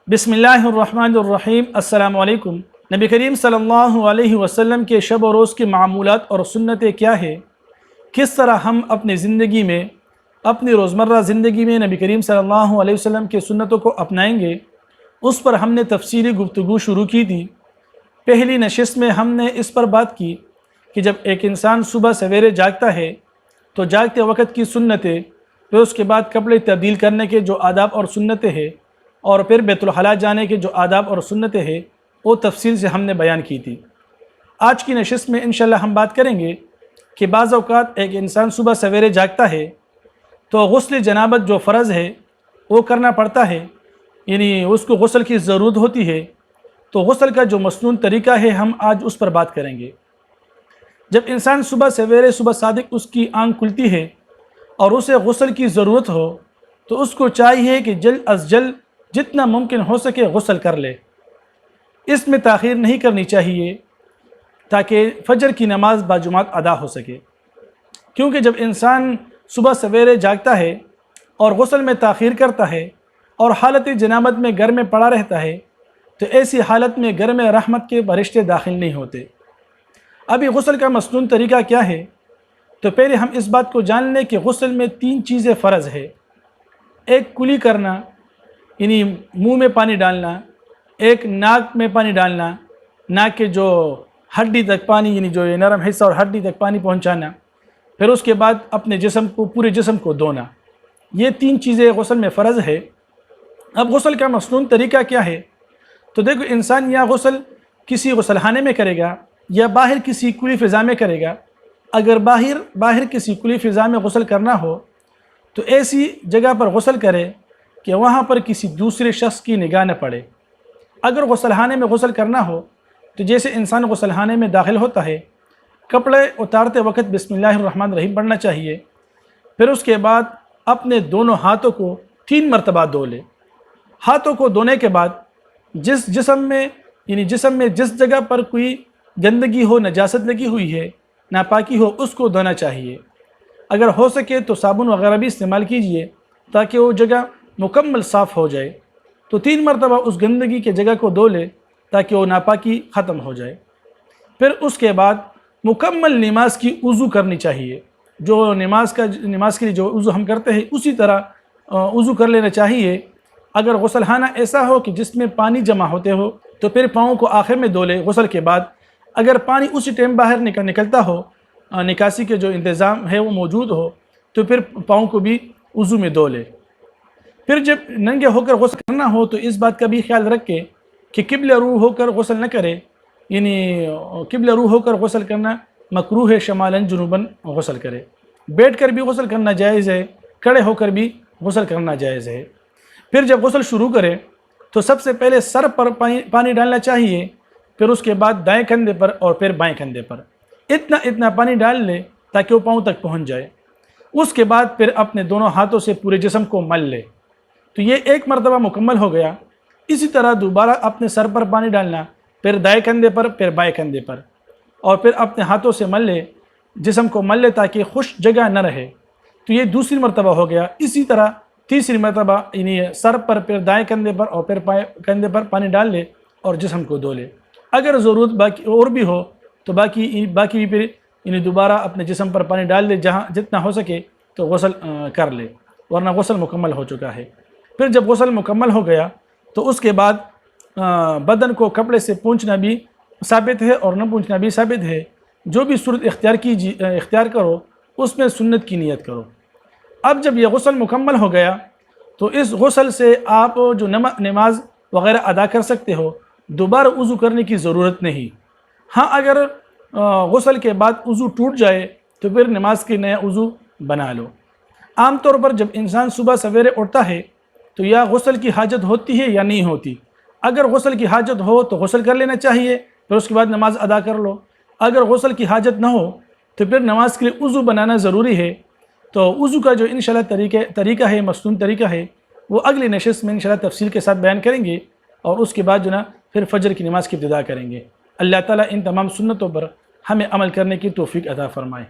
बिस्मिल्लाहिर्रहमानिर्रहीम। अस्सलामु अलैकुम। नबी करीम सल्लल्लाहु अलैहि वसल्लम के शब और रोज़ की मामूलात और सुन्नतें क्या है, किस तरह हम अपनी ज़िंदगी में, अपनी रोज़मर्रा ज़िंदगी में नबी करीम सल्लल्लाहु अलैहि वसल्लम के सुन्नतों को अपनाएंगे, उस पर हमने तफसीली गुफ्तगू शुरू की थी। पहली नशिस्त में हमने इस पर बात की कि जब एक इंसान सुबह सवेरे जागता है तो जागते वक़्त की सुन्नतें, फिर उसके बाद कपड़े तब्दील करने के जो आदाब और सुन्नतें हैं, और फिर बैतुल खला जाने के जो आदाब और सुन्नतें हैं, वो तफसील से हमने बयान की थी। आज की नशिस्त में इंशाअल्लाह हम बात करेंगे कि बाज़ औक़ात एक इंसान सुबह सवेरे जागता है तो गुस्ल जनाबत जो फ़र्ज़ है वो करना पड़ता है, यानी उसको गुस्ल की ज़रूरत होती है। तो गुस्ल का जो मसनून तरीका है, हम आज उस पर बात करेंगे। जब इंसान सुबह सवेरे, सुबह सादिक उसकी आँख खुलती है और उसे गुस्ल की ज़रूरत हो, तो उसको चाहिए कि जल्द अज़ जल्द जितना मुमकिन हो सके गुस्ल कर ले। इसमें ताख़ीर नहीं करनी चाहिए ताकि फ़जर की नमाज बाजुमात अदा हो सके। क्योंकि जब इंसान सुबह सवेरे जागता है और गुस्ल में ताख़ीर करता है और हालत जनाबत में घर में पड़ा रहता है, तो ऐसी हालत में घर में रहमत के फरिश्ते दाखिल नहीं होते। अभी गुस्ल का मसनून तरीका क्या है, तो पहले हम इस बात को जान लें कि गुस्ल में 3 चीज़ें फ़र्ज़ है। एक कुली करना, यानी मुंह में पानी डालना, एक नाक में पानी डालना, नाक के जो हड्डी तक पानी, यानी जो ये नरम हिस्सा और हड्डी तक पानी पहुंचाना, फिर उसके बाद अपने जिस्म को, पूरे जिस्म को धोना। ये 3 चीज़ें गुस्ल में फ़र्ज़ है। अब गुस्ल का मसनून तरीका क्या है, तो देखो, इंसान या गुस्ल किसी गुस्लखाने में करेगा या बाहर किसी खुली फ़िज़ा में करेगा। अगर बाहर किसी खुली फ़िज़ा में गुस्ल करना हो तो ऐसी जगह पर गुस्ल करे कि वहाँ पर किसी दूसरे शख्स की निगाह न पड़े। अगर गुस्लखाने में गुस्ल करना हो तो जैसे इंसान गुस्लखाने में दाखिल होता है, कपड़े उतारते वक़्त बिस्मिल्लाहिर्रहमानिर्रहीम पढ़ना चाहिए। फिर उसके बाद अपने दोनों हाथों को 3 मरतबा धो ले। हाथों को धोने के बाद जिस्म में जिस जगह पर कोई गंदगी हो, नजासत लगी हुई है, नापाकी हो, उसको धोना चाहिए। अगर हो सके तो साबुन वगैरह भी इस्तेमाल कीजिए ताकि वो जगह मुकम्मल साफ़ हो जाए। तो 3 मरतबा उस गंदगी के जगह को धो ले ताकि वो नापाकी ख़त्म हो जाए। फिर उसके बाद मुकम्मल नमाज की वज़ू करनी चाहिए। जो नमाज के लिए जो वज़ू हम करते हैं, उसी तरह वज़ू कर लेना चाहिए। अगर गुस्लखाना ऐसा हो कि जिसमें पानी जमा होते हो तो फिर पाँव को आखिर में धो ले गुस्ल के बाद। अगर पानी उसी टाइम बाहर निकलता हो, निकासी के जो इंतज़ाम है वो मौजूद हो, तो फिर पाँव को भी वज़ू में धो ले। फिर जब नंगे होकर गुस्ल करना हो तो इस बात का भी ख्याल रखे कि क़िबला रू होकर गुस्ल न करे, यानी क़िबला रू होकर गुस्ल करना मकरूह है, शमालन जुनूबन गुस्ल करे। बैठ कर भी गुस्ल करना जायज़ है, खड़े होकर भी गुस्ल करना जायज़ है। फिर जब गुस्ल शुरू करें तो सबसे पहले सर पर पानी डालना चाहिए, फिर उसके बाद दाएं कंधे पर और फिर बाएं कंधे पर इतना पानी डाल ले ताकि वो पाँव तक पहुंच जाए। उसके बाद फिर अपने दोनों हाथों से पूरे जिस्म को मल ले। तो ये 1 मरतबा मुकम्मल हो गया। इसी तरह दोबारा अपने सर पर पानी डालना, फिर दाएं कंधे पर, फिर बाएं कंधे पर, और फिर अपने हाथों से मल ले, जिस्म को मल ले ताकि खुश्क जगह न रहे। तो ये दूसरी मरतबा हो गया। इसी तरह तीसरी मरतबा, यानी सर पर, फिर दाएं कंधे पर और फिर बाएं कंधे पर पानी डाल ले और जिस्म को धो ले। अगर ज़रूरत बाकी और भी हो तो बाकी भी फिर यानी दोबारा अपने जिस्म पर पानी डाल ले, जहाँ जितना हो सके तो गुस्ल कर ले, वरना गुस्ल मुकम्मल हो चुका है। फिर जब गुस्ल मुकम्मल हो गया तो उसके बाद बदन को कपड़े से पोंछना भी साबित है और न पोंछना भी साबित है। जो भी सूरत इख्तियार करो उसमें सुन्नत की नियत करो। अब जब यह गुस्ल मुकम्मल हो गया तो इस गुस्ल से आप जो नमाज वग़ैरह अदा कर सकते हो, दोबारा वज़ू करने की ज़रूरत नहीं। हाँ, अगर गुस्ल के बाद वज़ू टूट जाए तो फिर नमाज के नया वज़ू बना लो। आम तौर पर जब इंसान सुबह सवेरे उठता है तो या गुस्ल की हाजत होती है या नहीं होती। अगर गुस्ल की हाजत हो तो गुस्ल कर लेना चाहिए, फिर उसके बाद नमाज अदा कर लो। अगर गुस्ल की हाजत ना हो तो फिर नमाज के लिए वज़ू बनाना ज़रूरी है। तो वज़ू का जो इंशाअल्लाह तरीका है, मसनून तरीका है, वो अगली नशिस्त में इंशाअल्लाह तफसील के साथ बयान करेंगे, और उसके बाद जो ना फिर फ़जर की नमाज़ की इब्तिदा करेंगे। अल्लाह ताला इन तमाम सुन्नतों पर हमें अमल करने की तौफ़ीक़ अता फ़रमाए।